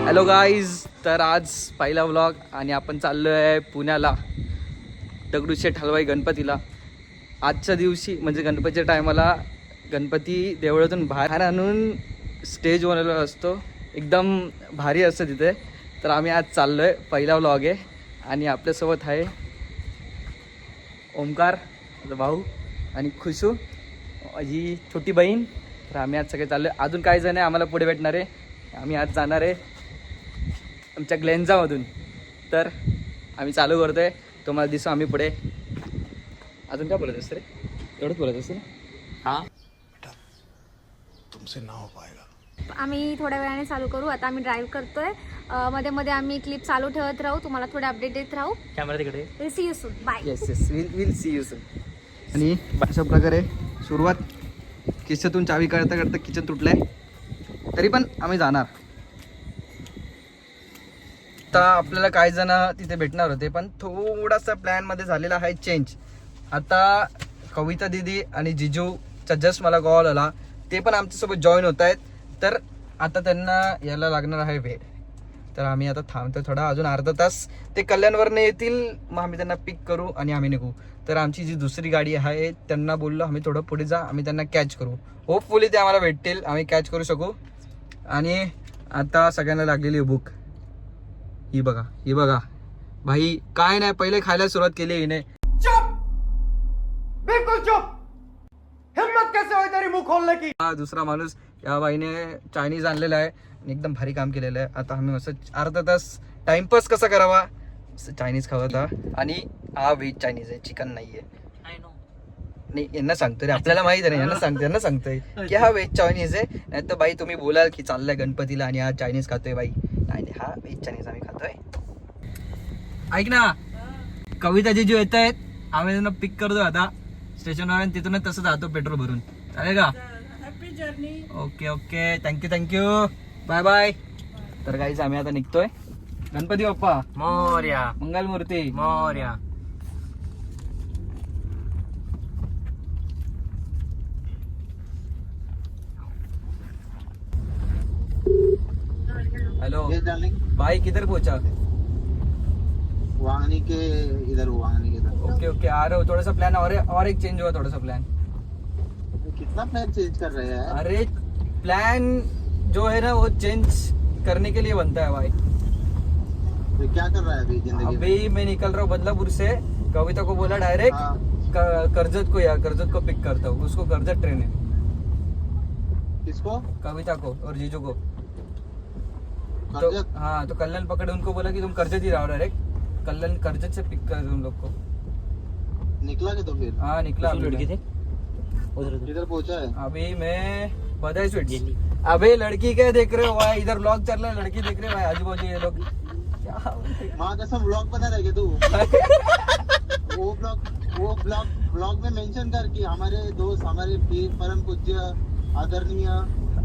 Hello guys, तर आज पहिला व्लॉग आणि आपण चाललो आहे पुण्याला दगडूशेठ हलवाई गणपतीला. आजच्या दिवशी म्हणजे गणपतीच्या टायमाला गणपती देवळातून बाहेर आणून स्टेज बनवलेला असतो, एकदम भारी असतं तिथे. तर आम्ही आज चाललो आहे, पहिला व्लॉग आहे आणि आपल्यासोबत आहे ओमकार माझा भाऊ आणि खुशू माझी छोटी बहीण. तर आम्ही आज सगळे चाललो आहे. अजून काही जण आहे आम्हाला पुढे भेटणार आहे. आम्ही आज जाणार आहे आमच्या ग्लेन्झामधून. तर आम्ही चालू करतो आहे, तुम्हाला दिसू आम्ही पुढे. अजून काय बोलत असतं रे, एवढंच बोलत असतं ना. हां तुमसे ना हो पाएगा. आम्ही थोड्या वेळाने चालू करू. आता आम्ही ड्राईव्ह करतोय, मध्ये मध्ये आम्ही क्लिप चालू ठेवत राहू, तुम्हाला थोडे अपडेट देत राहू. कॅमेरा तिकडे. Will see you soon. Bye. Yes yes, will see you soon. आणि अशा प्रकारे सुरुवात. किचनतून चावी काढता काढता किचन तुटलं आहे, तरी पण आम्ही जाणार. आता आपल्याला काही जण तिथे भेटणार होते, पण थोडासा प्लॅनमध्ये झालेला आहे चेंज. आता कविता दीदी आणि जिजूचा जस्ट मला कॉल आला, ते पण आमच्यासोबत जॉईन होत आहेत. तर आता त्यांना यायला लागणार आहे वेळ, तर आम्ही आता थांबतो थोडा, अजून अर्धा तास. ते कल्याणवरनं येतील, मग आम्ही त्यांना पिक करू आणि आम्ही निघू. तर आमची जी दुसरी गाडी आहे त्यांना बोललो आम्ही थोडं पुढे जा, आम्ही त्यांना कॅच करू. होपफुली ते आम्हाला भेटतील, आम्ही कॅच करू शकू. आणि आता सगळ्यांना लागलेली भूक ही बघा, ही बघा भाई. काय नाही, पहिले खायला सुरुवात केली हिने. चुप, बिल्कुल चुप. हिम्मत कैसे होई तेरी मुंह खोलने की. हा दुसरा माणूस, या बाईने चायनीज आणलेला आहे आणि एकदम भारी काम केलेलं आहे. आता आम्ही मस्त अर्धा तास टाइमपास कसा करावा, चायनीज खावं आता. आणि हा व्हेज चायनीज आहे, चिकन नाही आहे. नाही, यांना सांगतोय रे, आपल्याला माहित आहे, यांना सांगतोय की हा व्हेज चायनीज आहे. नाही तर बाई तुम्ही बोलाल की चाललाय गणपतीला आणि हा चायनीज खातोय. बाई नाही, हा व्हेज चायनीज आम्ही खातोय. ऐक ना, कविता जिजू येत आहेत, आम्ही त्यांना पिक करतोय आता स्टेशनवर, तिथूनच तसं जातो पेट्रोल भरून. चालेल का? Happy journey. Okay okay, thank you bye bye. तर गाईज आम्ही आता निघतोय. गणपती बाप्पा मोरया मंगलमूर्ती मोरया. हेलो ये डार्लिंग, भाई, किधर पहुंचा? वांगनी के इधर हो, वांगनी के इधर. ओके ओके, आ रहे हो. थोड़ा सा प्लान और एक चेंज हुआ, थोड़ा सा प्लान. कितना प्लान चेंज कर रहे हैं? अरे प्लान जो है ना वो चेंज करने के लिए बनता है भाई. तो क्या कर रहा है अभी जिंदगी में? अभी मैं निकल रहा हूँ बदलापुर से. कविता को बोला डायरेक्ट हाँ. कर्जत को, या कर्जत को पिक करता हूँ. उसको कर्जत ट्रेन है. किसको? कविता को और जीजू को. तो कर्जत? हाँ, तो कल्याण पकड़े, उनको बोला कि तुम कर्जत ही रहो डायरेक्ट. कल्याण कर्जत से पिक कर उन लोग को. निकला के तो फिर हाँ निकला. लड़की थे किधर पहुंचा है? अभी मैं बधाई स्वीट्स. अबे लड़की क्या देख रहे हो भाई, इधर व्लॉग चल रहा है, लड़की देख रहे हो भाई, आजू बाजू ये लोग क्या. माँ कसम व्लॉग बना रहे तू. वो ब्लॉग में मेंशन कर कि हमारे दोस्त, हमारे परम पूज्य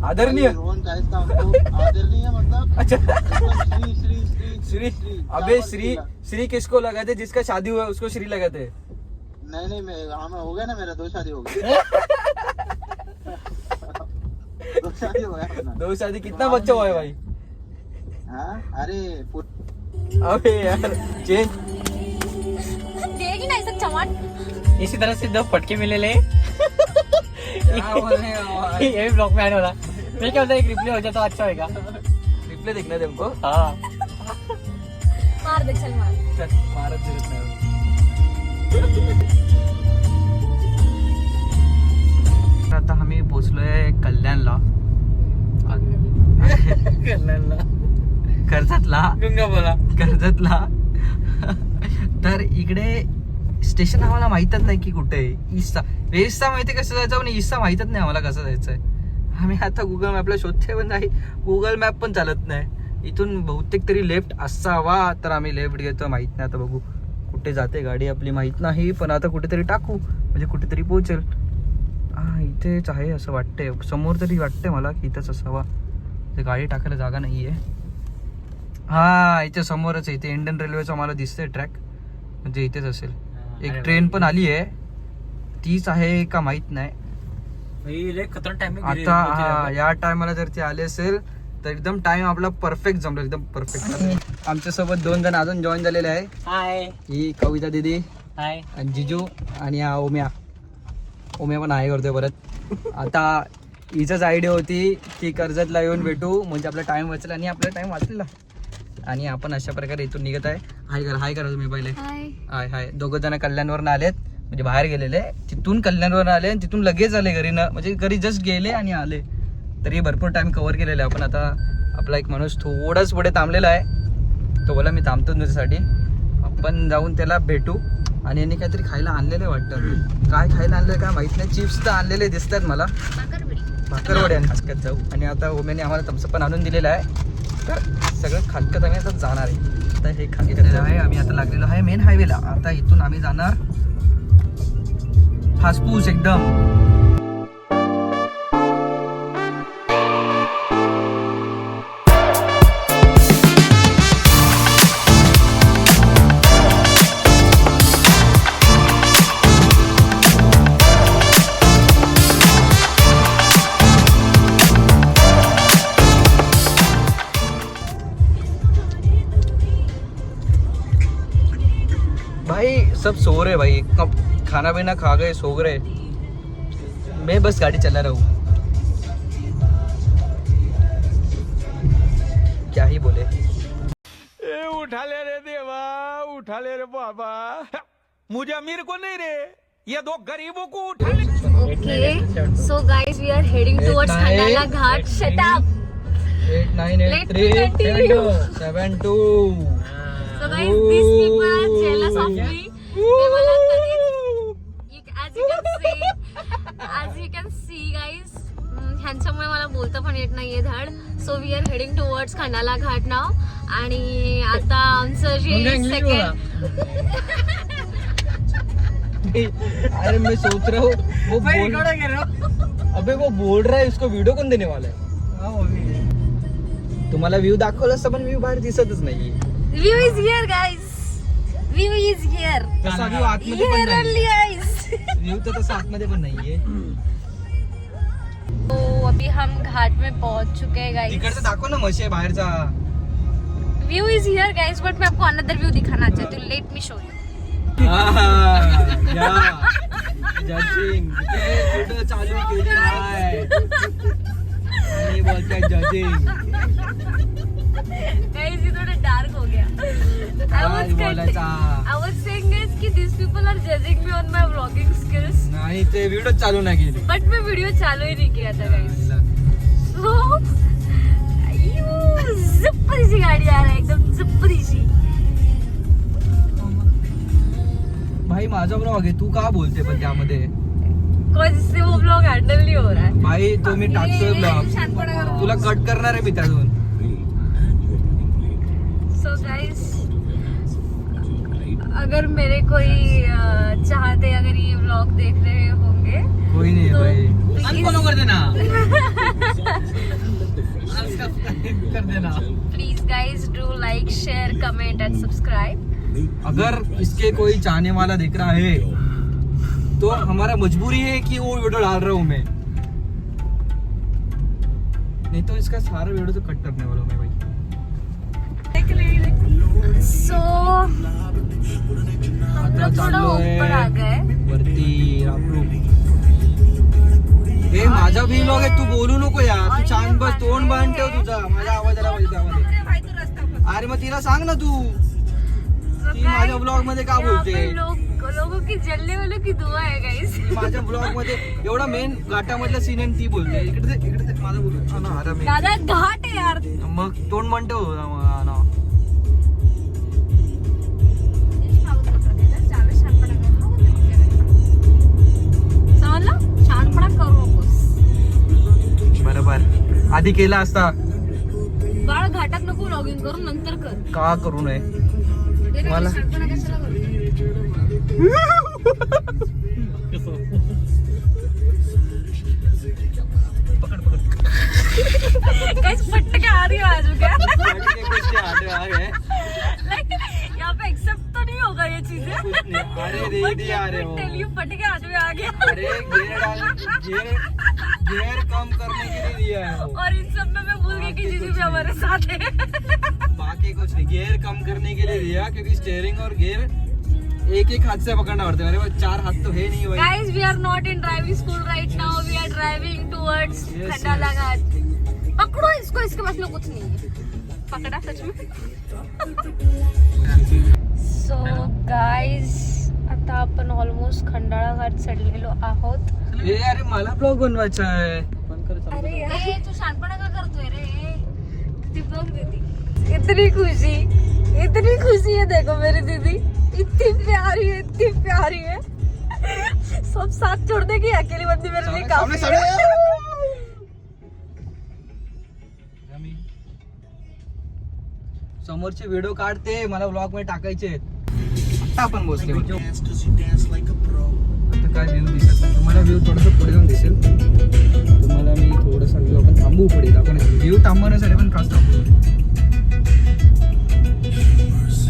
आदरणीय रोहन कायस्था हमको आदरणीय मतलब अच्छा. श्री श्री श्री श्री. अबे श्री किसको लगाते, जिसका शादी हुआ है उसको श्री लगाते. नहीं मैं हो गया ना, मेरा 2 शादी हो गया. 2 शादी हो गया अपना. 2 शादी, कितना बच्चा हुआ है भाई. हाँ अरे अबे यार चेंज. देगी ना ऐसा चमाट. इसी तरह से 2 फटके मिले क्या बोलने भाई. ये ब्लॉग में आने वाला. मैं क्या बोलता, एक रिप्ले हो जाए तो अच्छा होगा. रिप्ले देखना है हमको. हाँ मार दे, चल मार. चल, मारत फिरत नाही. आता आम्ही पोहोचलोय कल्याणला. कर्जतला. गंगा बोला. कर्जतला. तर इकडे स्टेशन आम्हाला माहीतच नाही की कुठे आहे. ईसा वेस्ता माहिती कसं जायचं, पण ईसा माहीतच नाही आम्हाला कसं जायचंय. आम्ही आता गुगल मॅपला शोधते, पण नाही, गुगल मॅप पण चालत नाही. इथून बहुतेक तरी लेफ्ट असावा, तर आम्ही लेफ्ट घेतो. माहित नाही आता, बघू कुठे जाते गाडी आपली माहित नाही, पण आता कुठेतरी टाकू म्हणजे कुठेतरी पोहोचेल. हा इथेच आहे असं वाटतंय, समोर तरी वाटतंय मला की इथंच असावा. ते गाडी टाकायला जागा नाहीये. हा इथे समोरच आहे, इथे इंडियन रेल्वेचा मला दिसतंय ट्रॅक, म्हणजे इथेच असेल. एक ट्रेन पण आली आहे, तीच आहे का माहित नाही. खतरनाक टाइम. आता या टायमाला जर ती आली असेल तर एकदम टाइम आपला परफेक्ट जमला, एकदम परफेक्ट. आमच्या सोबत 2 जण अजून जॉईन झालेले आहे. हाय ही कविता दीदी हाय. आणि जिजू आणि हा ओम्या पण आहे करतोय परत. आता हिचंच आयडिया होती की कर्जतला येऊन भेटू म्हणजे आपला टाइम वाचला आणि आपला टाइम वाचलेला. आणि आपण अशा प्रकारे इथून निघत आहे. हाय करा तुम्ही पहिले. हाय. 2 जण कल्याणवरून आलेत, म्हणजे बाहेर गेलेले, तिथून कल्याणवरून आले आणि तिथून लगेच आले घरी न, म्हणजे घरी जस्ट गेले आणि आले. तरी भरपूर टाइम कव्हर केलेला आहे आपण. आता आपला एक माणूस थोडाच पुढे थांबलेला आहे, तो बोला मी थांबतो तुझ्यासाठी. आपण जाऊन त्याला भेटू. आणि यांनी काहीतरी खायला आणलेलं वाटतं. काय खायला आणलेलं काय माहित नाही. चिप्स तर आणलेले दिसतात मला, भाकरवड्या खासकत जाऊ. आणि आता ओम्याने आम्हाला थम्सअप पण आणून दिलेलं आहे. तर सगळं खातकत आम्ही आता जाणार आहे. आता हे खाल्लेलं आहे. आम्ही आता लागलेलो आहे मेन हायवेला. आता इथून आम्ही जाणार हासपूस एकदम. भाई सब सो रहे भाई, कब खाना पीना खा गए, सो गए. मैं बस गाड़ी चला रहा हूँ. क्या ही बोले. उठा ले रे देवा, उठा ले रे बाबा, मुझे अमीर को नहीं रे, ये 2 गरीबों को उठा ले. Okay, so guys, we are heading towards Khandala Ghat. Shut up. 898372. So guys, these people are jealous of me. They मला कधीच, as you can see guys, ह्यांच्यामुळे मला बोलता पण येत नाहीये धड. So we are heading towards Khandala घाट नाव. आणि आता आमचं जे सेकंड, अरे मैं सोच रहा हूँ वो अबे वो बोल रहा है उसको वीडियो कौन देने वाला है. तुम्हाला व्ह्यू दाखवलं असतं पण व्ह्यू बाहेर दिसतच नाहीये. View is here guys, view is here, तसा व्ह्यू आतमध्ये पण नाही. व्ह्यू तर तसा आतमध्ये पण नाहीये. तो अभी हम घाट में पहुंच चुके हैं गाइस. तिकडचं दाखव ना मशी बाहेरचा. View is here guys, but मैं आपको अनदर व्यू दिखाना चाहती हूँ. Let me show you. Judging चालू केली नाही आणि बोलताय जजिंग. गाइस ये थोड़ा डार्क हो गया. I was saying guys कि these people are judging me on my vlogging skills. नाही ते व्हिडिओ चालू नाही केली. बट मैं वीडियो चालू ही नहीं किया था गाइस. सो जिप्परी सी गाड़ी आ रहा है, एकदम जिप्परी सी. भाई माझा ब्लॉग आहे, तू का बोलते पण त्यामध्ये. जिससे वो ब्लॉग हैंडल नहीं हो रहा है. भाई तो मी टाकतोय ब्लॉग, तुला कट करणार आहे मी त्यातून. सो गाइस, अगर मेरे कोई चाहते, अगर ये व्लॉग देख रहे होंगे, कोई नहीं तो भाई, अनफॉलो कर देना. कर देना. Please guys do like, share, comment and subscribe. अगर इसके कोई चाहने वाला दिख रहा है तो हमारा मजबूरी है कि वो वीडियो डाल रहा हूँ मैं, नहीं तो इसका सारा वीडियो तो कट करने वाला हूँ मैं भाई. सो हम लोग थोड़ा ऊपर आ गए. वरती हे माझा व्लॉग आहे, तू बोलू नको यार. तू छान बस तोंड बांध ठेव तुझा, माझा आवाज आला पाहिजे त्यामध्ये. अरे मग तिला सांग ना तू, ती माझ्या ब्लॉग मध्ये का बोलते. लोगों की जलने वालों की दुआ है गाइस. माझ्या ब्लॉग मध्ये एवढा मेन घाटामधला सीन आहे, ती बोलते. इकडे माझा बोलू दादा घाट आहे यार. मग तोंड म्हणतो ना. समजलं, शांतपणा करू नकोस. बरोबर, आधी केला असता. बाळ घाटात नको व्लॉगिंग करू, नंतर कर. का करू नये मला. शांतपणा कशाला करू. गाइस फट के आ रही है आज क्या? लाइक यहाँ पे एक्सेप्ट तो नहीं होगा ये चीजें. अरे दीदी आ रहे हो, टेल यू फट के आज में आ गया. अरे गियर कम करने के लिए दिया है वो। और इन सब में मैं भूल गई कि जीजू भी हमारे साथ है। बाकी कुछ नहीं, गियर कम करने के लिए दिया क्योंकि स्टीयरिंग और गियर एक एक हाथ से पकड़ना पड़ता है। मेरे पास 4 हाथ तो है नहीं भाई। Guys, we are not in driving school right now. We are driving towards Yes, Khandala घाट। पकड़ो इसको, इसके पास में कुछ नहीं है। पकड़ा सच में। So guys, आता आपण ऑलमोस्ट खंडाळा घाट चढलेलो आहोत। ये अरे मला ब्लॉग बनवायचा आहे। अरे यार तू शहाणपणा का करतोय रे? ती बघ दीदी, इतनी खुशी है देखो मेरी दीदी, इतनी प्यारी है। सब साथ छोड़ देगी, अकेली बंदी मेरे लिए काफी है। समोरचे व्हिडिओ काढते, मला ब्लॉग मध्ये टाकायचे आहेत। आता आपण बसले होतो। आता काय व्ह्यू दिसत नाही तुम्हाला, व्ह्यू थोडस पुढे जाऊन दिसेल तुम्हाला। मी थोडस व्ह्यू आपण थांबू पुढे, आपण व्ह्यू थांबवण्यासाठी पण खास थांबू।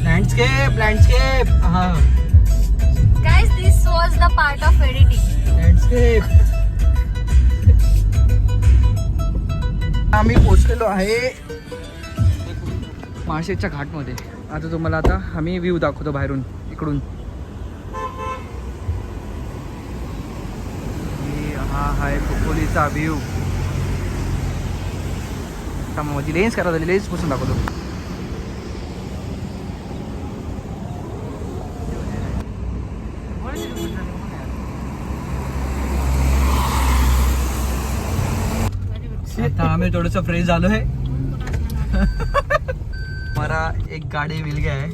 लँडस्केप हा Guys, this was the part of editing. Landscape. आम्ही पोहोचलेलो आहे माळशेजच्या घाटमध्ये। आता तुम्हाला आता आम्ही व्ह्यू दाखवतो बाहेरून, इकडून। हा आहे खोपोलीचा व्ह्यू। माझी लेन्स करा झाली, लेन्स पुसून दाखवतो। आता आम्ही थोडस फ्रेश झालो है। हमारा एक गाड़ी मिल गया है।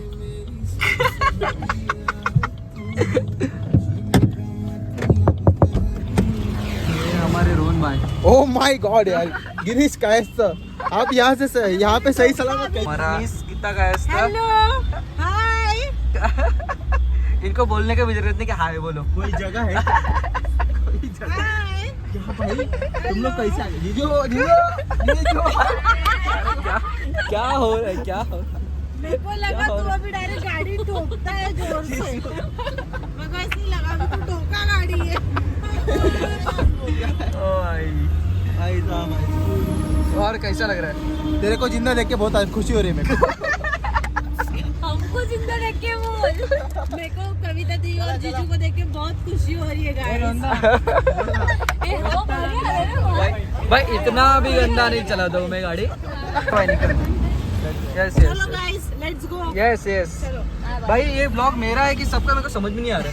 ये हमारे रोहन भाई। ओ माय गॉड यार, गिरीश कायस्थ, आप यहाँ पे सही सलामत हमारा कितना का हेलो हाय। इनको बोलने का भी जरूरत नहीं कि हाय बोलो। कोई जगह है, कोई जगह यहाँ भाई, तुम लोग कैसे आ गए? जीजू क्या हो रहा है, क्या हो रहा है? मेरे को लगा तू अभी डायरेक्ट गाड़ी ठोकता है जोर से। मेरे को ऐसे ही लगा कि तू ठोका गाड़ी है। और कैसा लग रहा है? तेरे को जिंदा देख के बहुत खुशी हो रही है मेरे को। हमको जिंदा देख के बोल। मेरे को कविता दी और जीजू को देख के बहुत खुशी हो रही है गाड़ी से। भाई इतना भी गंदा नहीं चला दो मैं गाड़ी। यस चलो guys, let's go. Yes yes. भाई ये ब्लॉग मेरा है कि सबका, मेरे को समझ में नहीं आ रहा है।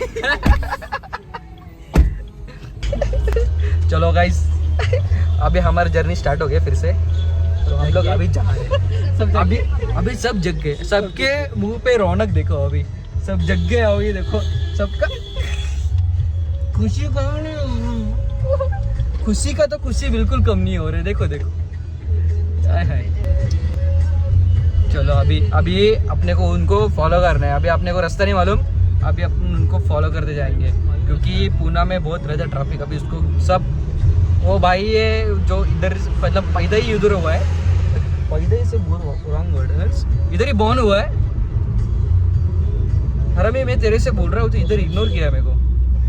चलो गाइस, अभी हमारा जर्नी स्टार्ट हो गया फिर से। तो हम लोग अभी जा रहे हैं। अभी सब जग गए, सबके मुंह पे रौनक देखो। अभी सब जग गए, अभी देखो सबका खुशी खुशी का तो खुशी बिल्कुल कम नहीं हो रही। देखो देखो, हाय हाय। चलो अभी अपने को उनको फॉलो करना है। अभी अपने को रास्ता नहीं मालूम, अभी अपन उनको फॉलो करते जाएंगे क्योंकि पूना में बहुत रहता है ट्रैफिक। अभी उसको सब वो भाई ये जो इधर मतलब पैदा ही उधर हुआ है, पैदा ही से रॉन्ग वर्ड, इधर ही बॉर्न हुआ है। अरे मैं तेरे से बोल रहा हूँ तो इधर इग्नोर किया मेरे को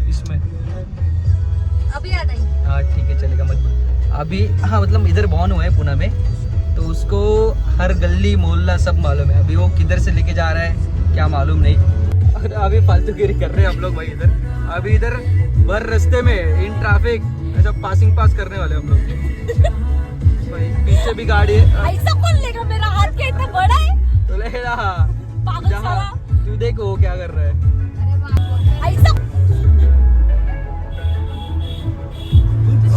इसमें। अभी याद आई। हाँ ठीक है चलेगा, मत बोल अभी। हाँ मतलब इधर बॉर्न हुआ है पूना में, तो उसको हर गली मोहल्ला सब मालूम है। अभी वो किधर से लेके जा रहा है क्या मालूम नहीं। और अभी फालतूगिरी कर रहे हैं हम लोग भाई इधर। अभी इधर भर रास्ते में इन ट्रैफिक ऐसा पासिंग पास करने वाले हम लोग। भाई पीछे भी गाड़ी है। ऐसा कौन लेगा? मेरा हाथ क्या इतना बड़ा है? तो ले रहा पागल साला। तू देखो वो क्या कर रहा है। ऐसा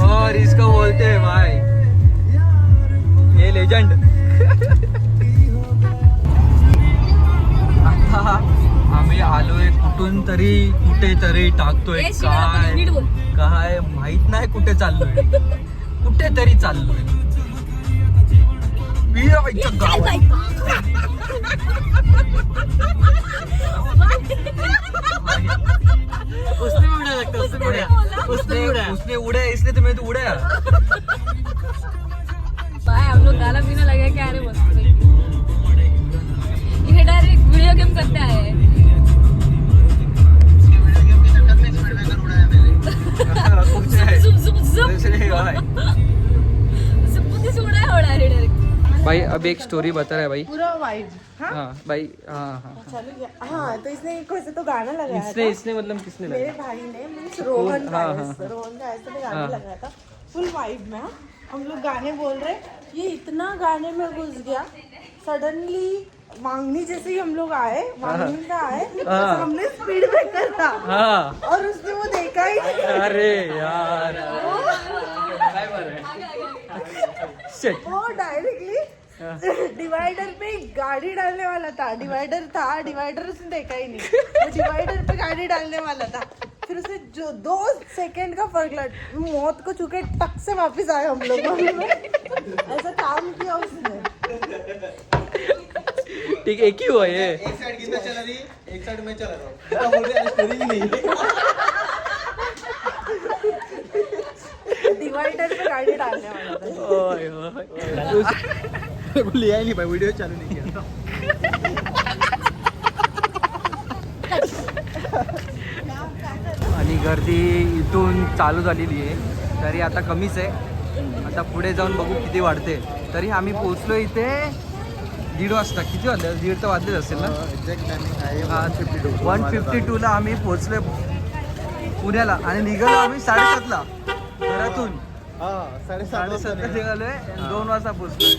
और इसको बोलते हैं भाई ये लेजेंड। आम्ही आलोय कुठून तरी कुठेतरी टाकतोय ए, शिवाय आपण नीट बोल. काय माहित नाही कुठे चाललोय, कुठेतरी चाललोय. वीराबाईचं गाव आहे. उसने भी उड़ा लगता है, उसने भी उड़ा, उसने उड़ा इसलिए तो मैं तो उड़ा. भाई हम लोग गाना पीने लगे क्या? अरे मस्त ये डायरेक्ट वीडियो गेम करते आए हैं. कुछ है. जुम जुम सबसे सोना है होना है डायरेक्ट। भाई अभी एक स्टोरी बता रहा है भाई। पूरा वाइब। हाँ भाई हाँ चलो गया। हाँ तो इसने एक वैसे तो गाना लगाया था इसने मतलब किसने मेरे भाई ने, मीन्स रोहन का हाँ, है, रोहन का ऐसे में गाना लगाया था फुल वाइब में। हाँ हम लोग गाने बोल रहे, ये इतना गाने में घुस गया सडनली। मांगनी जैसे ही हम लोग आए, मांगनी का आए तो हमने स्पीड ब्रेकर था हाँ और उसने वो देखा ही नहीं। अरे यार Shit. वो डायरेक्टली डिवाइडर पे गाड़ी डालने वाला था। डिवाइडर उसने देखा ही नहीं। वो डिवाइडर पे गाड़ी डालने वाला था, फिर उसे जो 2 सेकंड का फर्क लग, मौत को छूके टक से वापस आए हम लोग। ऐसा काम किया उसने। ठीक एक ही हुआ ये। एक साइड गीता चला रही, एक साइड मैं चला रहा हूँ। बोल रहे स्टोरी भी नहीं। डिवाइडर पे गाड़ी डालने वाला था। ओए ओए लिया ही नहीं भाई, वीडियो चालू नहीं किया। आणि गर्दी इथून चालू झालेली आहे, तरी आता कमीच आहे. आता पुढे जाऊन बघू किती वाढते. तरी आम्ही पोहोचलो इथे 1:30 वाजता. किती वाजले? 1:30 तर वाजलेच असेल ना. एक्झॅक्ट टायमिंग आहे हा 1:52ला आम्ही पोहोचलोय पुण्याला आणि निघालो आम्ही 7:30ला घरातून. 7:30ला निघालोय, 2 वाजता पोहोचलोय.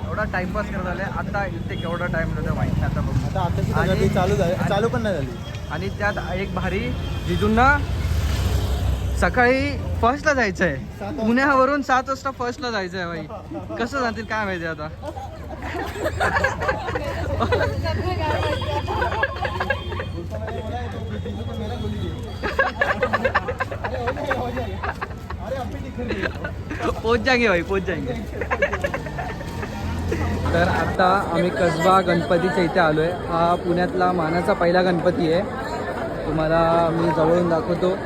एवढा टाइमपास करत आलाय. आता इथे केवढा टाइम होता माहित नाही. आता बघू. आता चालू झाली, चालू पण नाही झाली. आणि त्यात एक भारी जिजूंना सकाळी फर्स्टला जायचं आहे. पुण्यावरून 7 वाजता फर्स्टला जायचं आहे भाई. कसं जातील काय माहिती आता. पोच जाएंगे भाई, पोच जाएंगे. तर आता आम्ही कसबा गणपतीच्या इथे आलो आहे. हा पुण्यातला मानाचा पहिला गणपती आहे. तुम्हाला मी जवळून दाखवतो.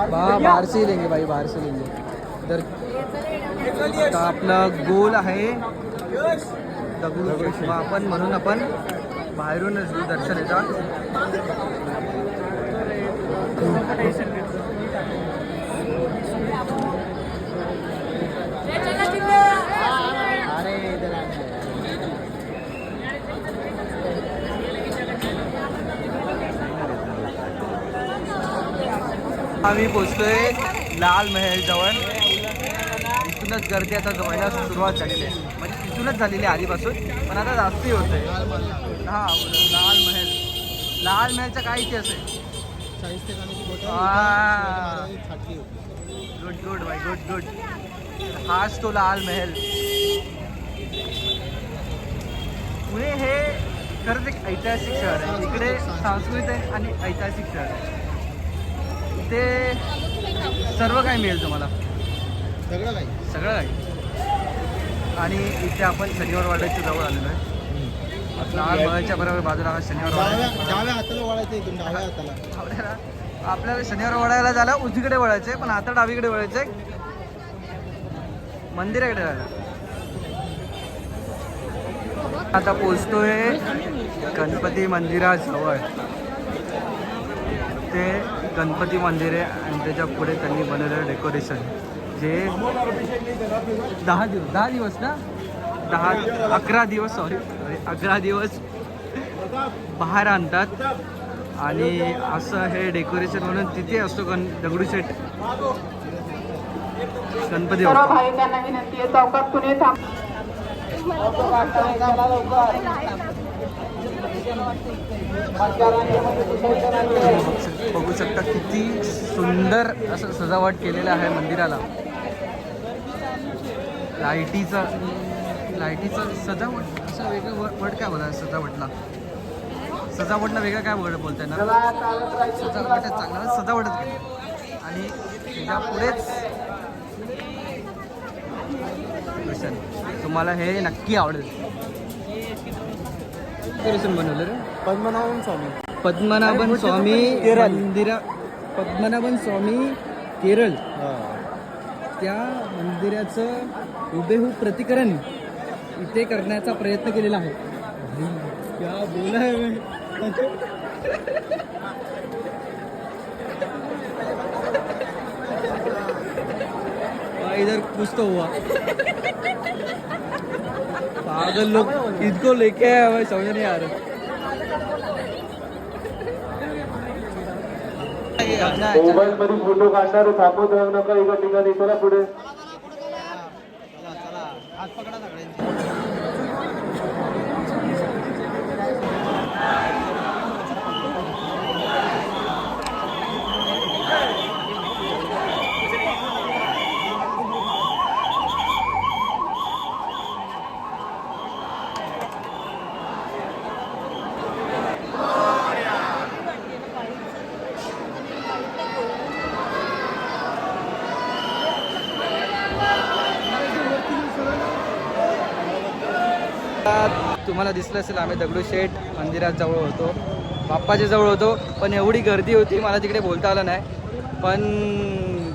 बाहर से लेंगे भाई, बाहर से लेंगे. तर आता आपला गोल आहे दगडूशेठ. आपण म्हणून आपण बाहेरूनच दर्शन येतात. आम्ही पोचतोय लाल महल जवळ. इथूनच गर्दी आता व्हायला सुरुवात झालेली आहे. म्हणजे तिथूनच झालेली आहे आधीपासून, पण आता जास्ती होत आहे. हा लाल महल. लाल महलचा काय इतिहास आहे? गुड गुड भाई, गुड गुड. हाच तो लाल महल. पुणे हे खरंच एक ऐतिहासिक शहर आहे. इकडे सांस्कृतिक आहे आणि ऐतिहासिक शहर आहे. इथे सर्व काही मिळेल तुम्हाला, सगळं काही. आणि इथे आपण शनिवार वाड्याच्या जवळ आलेलो आहे. लाल महलच्या बरोबर बाजूला हा शनिवार वाडा. डाव्या हाताला वळायचं, एकदम डाव्या हाताला. आपल्याला शनिवार वडायला झालं उजवीकडे वळायचंय, पण आता डावीकडे वळायचंय. मंदिराकडे जायला. आता पोचतोय गणपती मंदिराजवळ. ते गणपती मंदिर आहे आणि त्याच्या पुढे त्यांनी बनवलेलं डेकोरेशन, जे 10 दिवस ना 11 दिवस 11 दिवस बाहेर आणतात. आणि असं हे डेकोरेशन म्हणून तिथे असतो दगडूशेठ गणपती बाप्पा. विनंती आहे, चौकात कुणी बघू शकता किती सुंदर असं सजावट केलेलं आहे मंदिराला. लाईटीचं सजावट असं वेगळं वर्ड काय बोला. सजावटला वेगळं काय वर्ड बोलताय ना. सजावट चांगला सजावटच. आणि त्याच्या पुढेच तुम्हाला हे नक्की आवडेल. डेकोरेशन बनवलं रे. पद्मनाभन स्वामी मंदिर. पद्मनाभन स्वामी केरळ. त्या मंदिराचं हुबेहूब प्रतिकरण इथे करण्याचा प्रयत्न केलेला आहे. क्या बोला है. कुछ तो हुआ पागल लोग इनको लेके आए हमें समझ नहीं आ रहा मोबाईल मध्ये फोटो काढणार थांबत राहू नका एका ठिकाणी चला पुढे तुम्हाला दिसलं असेल आम्ही दगडूशेठ मंदिरात जवळ होतो बाप्पाच्या जवळ होतो पण एवढी गर्दी होती मला तिकडे बोलता आलं नाही पण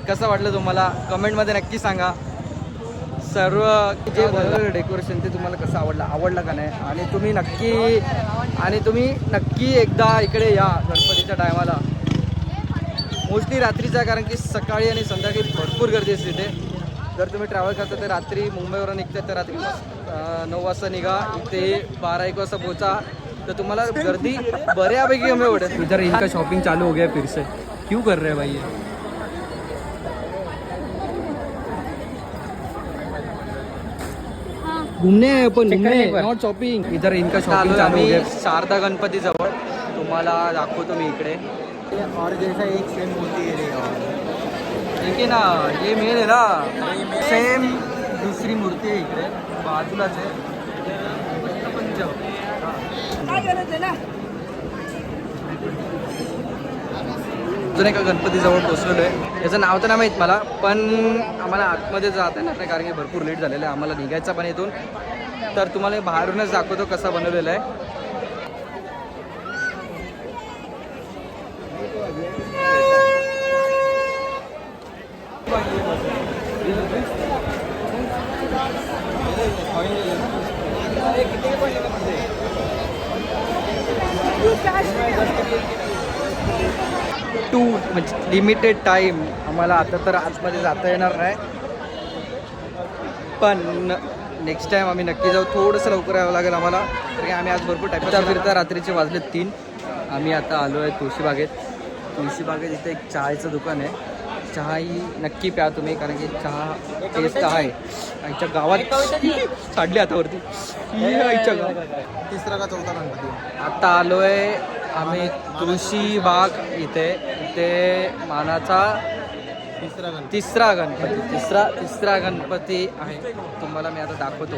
कसं वाटलं तुम्हाला कमेंटमध्ये नक्की सांगा सर्व जे बनवलेलं डेकोरेशन ते तुम्हाला कसं आवडलं का नाही आणि तुम्ही नक्की एकदा इकडे या गणपतीच्या टायमाला मोस्टली रात्रीचा कारण की सकाळी आणि संध्याकाळी भरपूर गर्दी असते इथे जर तुम्ही ट्रॅव्हल करता तर रात्री मुंबईवरून निघता तर रात्री 9 वाजता निघा इथे 12-1 वाजता पोहोचा तर तुम्हाला गर्दी बऱ्यापैकी कमी पडेल इधर इनका शॉपिंग चालू हो गया फिर से क्यों कर रहे हैं भाई ये घूमने अपन घूमने नॉट शॉपिंग इधर इनका शॉपिंग चालू हो गया शारदा गणपती जवळ तुम्हाला दाखवतो मी इकडे और जैसा एक सेम होती है देखिए ना ये मेन है ना सेम दुसरी मूर्ती आहे इकडे बाजूलाच आहे अजून एका गणपतीजवळ पोचलेलो आहे याचं नाव तर नाही माहीत मला पण आम्हाला आतमध्ये जाता येणार नाही कारण की भरपूर लेट झालेलं आहे आम्हाला निघायचं पण इथून तर तुम्हाला बाहेरूनच दाखवतो कसा बनवलेला आहे म्हणजे लिमिटेड टाईम आम्हाला आता तर आतमध्ये जाता येणार नाही पण नेक्स्ट टाईम आम्ही नक्की जाऊ थोडंसं लवकर यावं लागेल आम्हाला कारण आम्ही आज भरपूर टाईम फिरता रात्रीचे वाजले 3 आम्ही आता आलो आहे तुळशीबागेत इथे एक चहाचं दुकान आहे चहा ही नक्की प्या तुम्ही कारण की चहा टेस्ट आहे आईच्या गावात काढली हातावरती आईच्या गावात तिसरा का चौथा गणपती आता आलो आहे आम्ही तुळशीबाग इथे मानाचा तिसरा गणपती आहे तुम्हाला मी आता दाखवतो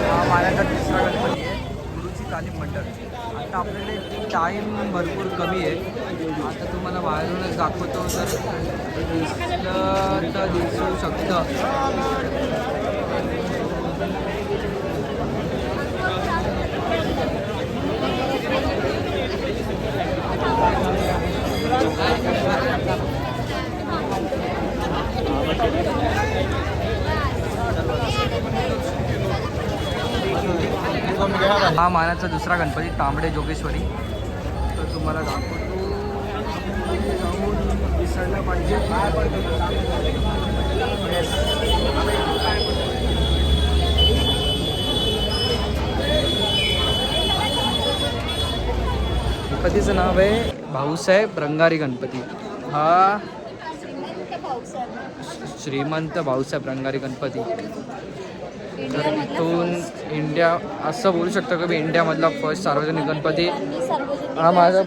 हा मानाचा तिसरा गणपती आहे गुरुची तालीम मंडळ आता आपल्याकडे टाईम भरपूर कमी आहे आता तुम्हाला बाहेरूनच दाखवतो तर दिसू शकतं हा मानाचा दुसरा गणपती तांबडे जोगेश्वरी तर तुम्हाला दाखवतो दिसायला पाहिजे गणपतीचं नाव आहे भाऊसाहेब रंगारी गणपती हा श्रीमंत भाऊसाहेब रंगारी गणपती तर इथून इंडिया असं बोलू शकतो की मी इंडियामधला फर्स्ट सार्वजनिक गणपती हा माझा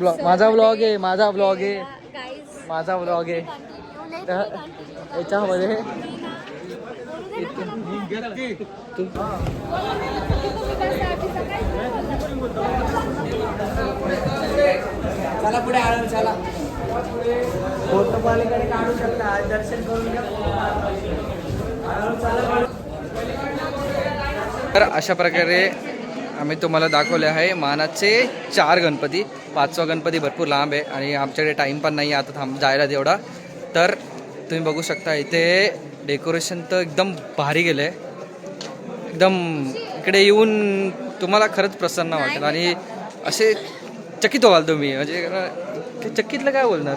ब्लॉग आहे तर याच्यामध्ये चला पुढे आलो चला फोटो पालिकडे काढू शकता दर्शन करून घ्या तर अशा प्रकारे आम्ही तुम्हाला दाखवले आहे मानाचे 4 गणपती 5वा गणपती भरपूर लांब आहे आणि आमच्याकडे टाईम पण नाही आता जायला तेवढा तर तुम्ही बघू शकता इथे डेकोरेशन तर एकदम भारी गेलं आहे एकदम इकडे येऊन तुम्हाला खरंच प्रसन्न वाटेल आणि असे चकित व्हाल तुम्ही, म्हणजे चकितलं काय बोलणार,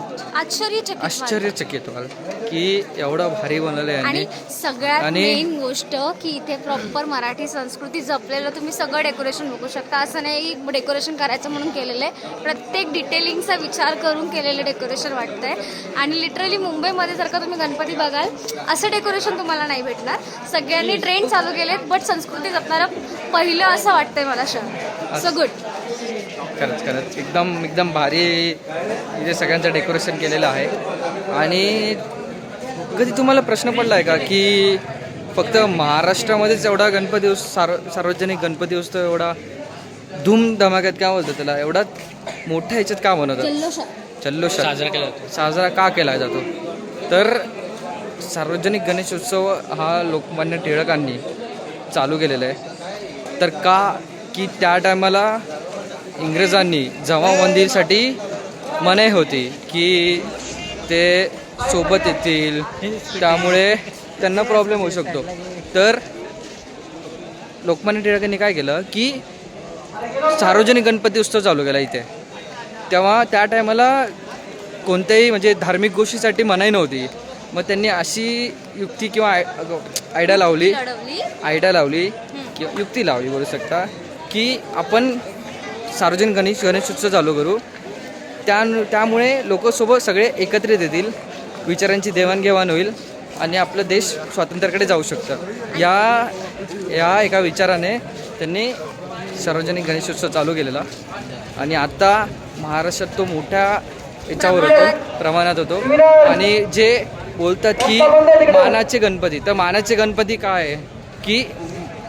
आश्चर्यचकित व्हाल की एवढं भारी बनवलं आहे आणि यांनी. सगळ्यात आणि- मेन गोष्ट की इथे प्रॉपर मराठी संस्कृती जपलेलं तुम्ही सगळं डेकोरेशन बघू शकता. असं नाही की डेकोरेशन करायचं म्हणून केलेलं आहे, प्रत्येक डिटेलिंगचा विचार करून केलेलं डेकोरेशन वाटतंय. आणि लिटरली मुंबईमध्ये जर का तुम्ही गणपती बघाल असं डेकोरेशन तुम्हाला नाही भेटणार. सगळ्यांनी ट्रेंड चालू केलेत बट संस्कृती जपणारं पहिलं असं वाटतंय मला शहर. So good. खरंच एकदम भारी इथे सगळ्यांचं डेकोरेशन केलेलं आहे. आणि कधी तुम्हाला प्रश्न पडला आहे का की फक्त महाराष्ट्रामध्येच एवढा गणपती सार्वजनिक गणपती उत्सव एवढा धूमधमाक्यात काय बोलतो त्याला, एवढा मोठ्या ह्याच्यात का बनवतात, जल्लोषात साजरा का केला जातो? तर सार्वजनिक गणेशोत्सव हा लोकमान्य टिळकांनी चालू केलेला आहे. तर का की त्या टायमाला इंग्रजांनी जमावबंदीसाठी मनाई होती की ते सोबत येतील, त्यामुळे त्यांना प्रॉब्लेम होऊ शकतो. तर लोकमान्य टिळकांनी काय केलं की सार्वजनिक गणपती उत्सव चालू केला इथे. तेव्हा त्या टायमाला कोणत्याही म्हणजे धार्मिक गोष्टीसाठी मनाई नव्हती. मग त्यांनी अशी युक्ती किंवा आयडिया लावली किंवा युक्ती लावली बोलू शकता की आपण सार्वजनिक गणेशोत्सव चालू करू. त्यामुळे लोकसोबत सगळे एकत्रित येतील, विचारांची देवाणघेवाण होईल आणि आपलं देश स्वातंत्र्याकडे जाऊ शकतं. या एका विचाराने त्यांनी सार्वजनिक गणेशोत्सव चालू केलेला. आणि आता महाराष्ट्रात तो मोठ्या याच्यावर होतो, प्रमाणात होतो. आणि जे बोलतात की मानाचे गणपती, तर मानाचे गणपती काय आहे की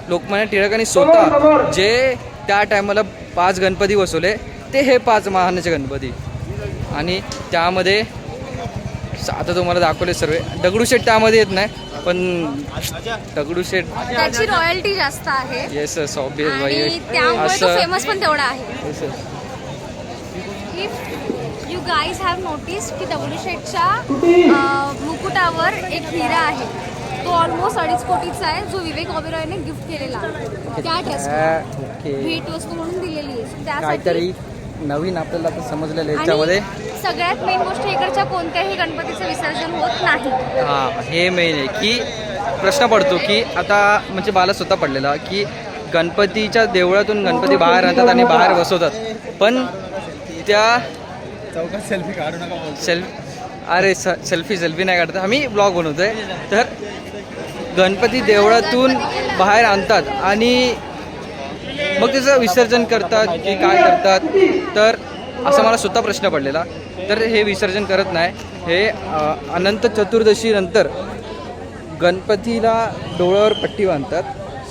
लोकमान्य टिळकांनी स्वतः जे त्या टायमाला 5 गणपती बसवले ते हे 5 मानाचे गणपती. आणि त्यामध्ये आता तुम्हाला दाखवले सर्व. दगडूशेठ त्यामध्ये येत नाही, पण दगडूशेठ त्याची रॉयल्टी जास्त आहे. येस ऑब्वियस भाई, आणि त्यामुळे तो असं फेमस पण तेवढा आहे. Yes. If you guys have notice की दगडूशेठच्या मुकुटावर एक हिरा आहे. तो ऑलमोस्ट 2.5 कोटीचा आहे, जो विवेक ओबेरॉयने गिफ्ट केलेला त्या ट्रस्टला ओके, भेट वस्तू म्हणून दिलेली आहे. So त्यासाठी काहीतरी नवीन आपल्याला आता समजलेलं आहे याच्यामध्ये. आणि सगळ्यात मेन गोष्ट इकडच्या कोणत्याही गणपतीचं विसर्जन होत नाही. हां, हे मेन आहे की प्रश्न पडतो की आता म्हणजे मला स्वतः पडलेला की गणपतीच्या देवळातून गणपती बाहेर आणतात आणि बाहेर बसवतात, पण त्या चौकात सेल्फी काढू नका. अरे सेल्फी नाही काढत, आम्ही ब्लॉग बनवतोय. तर गणपती देवळातून बाहेर आणतात आणि मग त्याचं विसर्जन करतात की काय करतात, तर असा मला स्वतः प्रश्न पडलेला. तर हे विसर्जन करत नाही, हे अनंत चतुर्दशीनंतर गणपतीला डोळ्यावर पट्टी बांधतात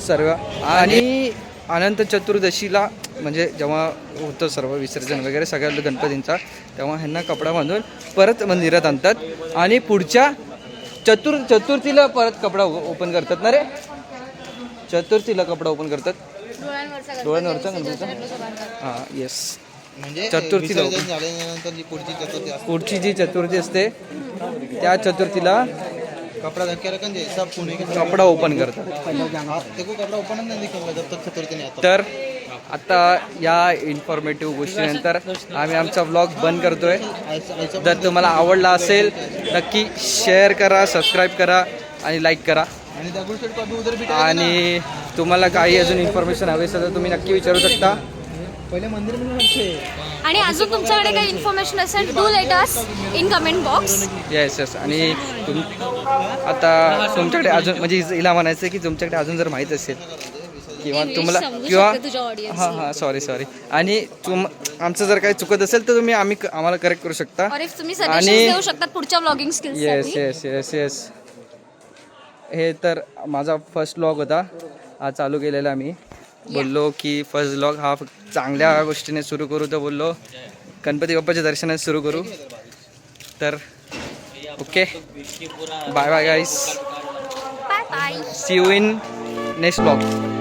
सर्व. आणि अनंत चतुर्दशीला म्हणजे जेव्हा होतं सर्व विसर्जन वगैरे सगळ्या गणपतींचा, तेव्हा ह्यांना कपडा बांधून परत मंदिरात आणतात आणि पुढच्या चतुर्थीला परत कपडा ओपन करतात ना रे, चतुर्थीला कपडा ओपन करतात डोळ्यांवरचा गणपतीचा. हां येस, म्हणजे चतुर्थीला विसर्जन झाल्यानंतर जी पुढची चतुर्थी असते, पुढची जी चतुर्थी असते त्या चतुर्थीला कपड़ा धक्के रखन जे सब पुणे के कपडा ओपन करतात. देखो कपड़ा ओपन नहीं दिखेगा जब तक चतुर्थी नहीं आता. तर आता या इन्फॉर्मेटिव्ह गोष्टीनंतर आम्ही आमचा व्लॉग बंद करतोय. जर तुम्हाला आवडला असेल नक्की शेअर करा, सबस्क्राईब करा आणि लाईक करा. आणि दगडूशेठ को अभी उधर भी आणि तुम्हाला काही अजून इन्फॉर्मेशन हवी असेल तर तुम्ही नक्की विचारू शकता. पहिले मंदिर में अच्छे. आणि अजून तुमच्याकडे काही इन्फॉर्मेशन असेल do let us in comment box. Yes yes. आणि आता तुमच्याकडे अजून म्हणजे हिला म्हणायचं आहे की तुमच्याकडे अजून जर माहीत असेल किंवा तुम्हाला हां सॉरी आणि आमचं जर काही चुकत असेल तर तुम्ही आम्हाला करेक्ट करू शकता. तुम्ही सजेशन देऊ शकता पुढच्या blogging skills. Yes yes yes yes. हे तर माझा फर्स्ट व्लॉग होता, हा चालू केलेला मी. बोललो की फर्स्ट व्लॉग हा चांगल्या गोष्टीने सुरू करू, तर बोललो गणपती बाप्पाच्या दर्शनाने सुरू करू. तर okay, bye bye guys, bye bye. See you in next vlog.